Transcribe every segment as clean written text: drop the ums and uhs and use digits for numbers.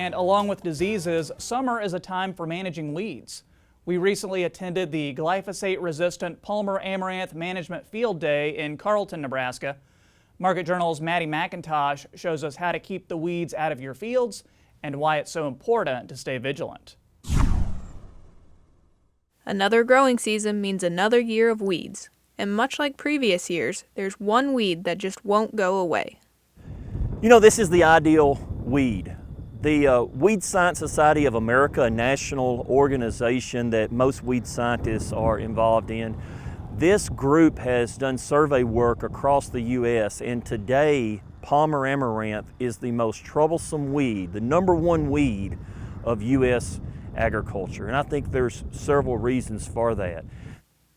And along with diseases, summer is a time for managing weeds. We recently attended the glyphosate-resistant Palmer Amaranth Management Field Day in Carlton, Nebraska. Market Journal's Maddie McIntosh shows us how to keep the weeds out of your fields and why it's so important to stay vigilant. Another growing season means another year of weeds. And much like previous years, there's one weed that just won't go away. You know, this is the ideal weed. The Weed Science Society of America, a national organization that most weed scientists are involved in, this group has done survey work across the U.S. and today Palmer Amaranth is the most troublesome weed, the #1 weed of U.S. agriculture. And I think there's several reasons for that.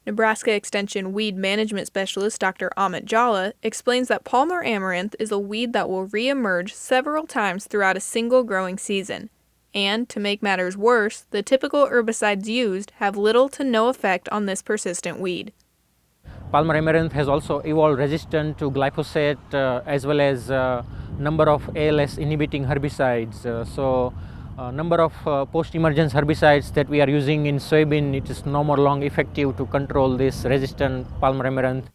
Nebraska Extension Weed Management Specialist Dr. Amit Jhala explains that Palmer Amaranth is a weed that will reemerge several times throughout a single growing season. And, to make matters worse, the typical herbicides used have little to no effect on this persistent weed. Palmer Amaranth has also evolved resistant to glyphosate as well as number of ALS inhibiting herbicides. Number of post-emergence herbicides that we are using in soybean, it is no more long effective to control this resistant Palmer Amaranth.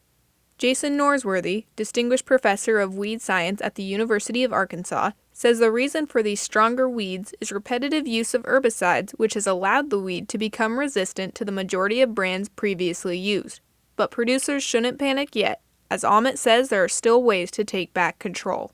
Jason Norsworthy, Distinguished Professor of Weed Science at the University of Arkansas, says the reason for these stronger weeds is repetitive use of herbicides, which has allowed the weed to become resistant to the majority of brands previously used. But producers shouldn't panic yet, as Amit says there are still ways to take back control.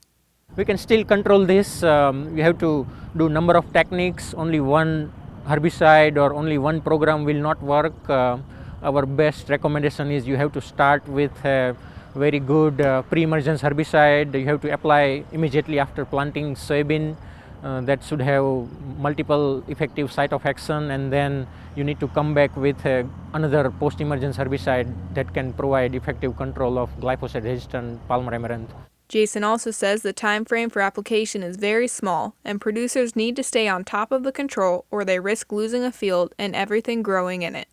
We can still control this. We have to do number of techniques. Only one herbicide or only one program will not work. Our best recommendation is you have to start with a very good pre-emergence herbicide. You have to apply immediately after planting soybean. That should have multiple effective site of action, and then you need to come back with another post-emergence herbicide that can provide effective control of glyphosate-resistant Palmer Amaranth. Jason also says the time frame for application is very small, and producers need to stay on top of the control or they risk losing a field and everything growing in it.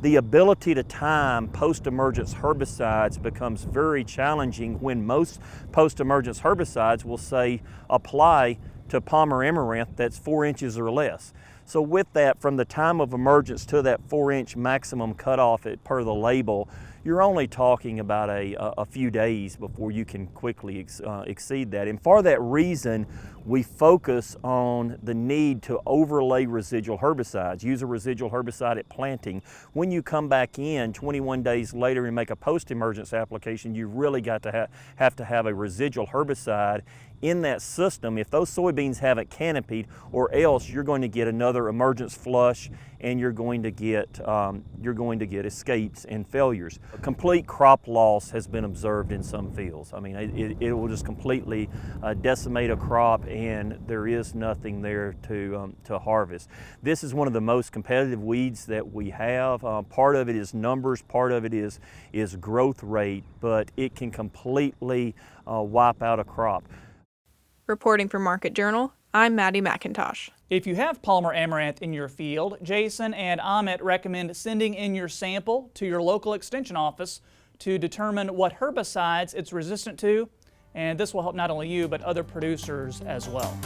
The ability to time post-emergence herbicides becomes very challenging when most post-emergence herbicides will say apply to Palmer Amaranth that's 4 inches or less. So with that, from the time of emergence to that 4-inch maximum cutoff per the label, you're only talking about a few days before you can quickly exceed that. And for that reason, we focus on the need to overlay residual herbicides. Use a residual herbicide at planting. When you come back in 21 days later and make a post-emergence application, you've really got to have to have a residual herbicide in that system if those soybeans haven't canopied, or else you're going to get another emergence flush and you're going to get escapes and failures. A complete crop loss has been observed in some fields. I mean, it will just completely decimate a crop and there is nothing there to harvest. This is one of the most competitive weeds that we have. Part of it is numbers, part of it is growth rate, but it can completely wipe out a crop. Reporting for Market Journal, I'm Maddie McIntosh. If you have Palmer Amaranth in your field, Jason and Amit recommend sending in your sample to your local extension office to determine what herbicides it's resistant to, and this will help not only you but other producers as well.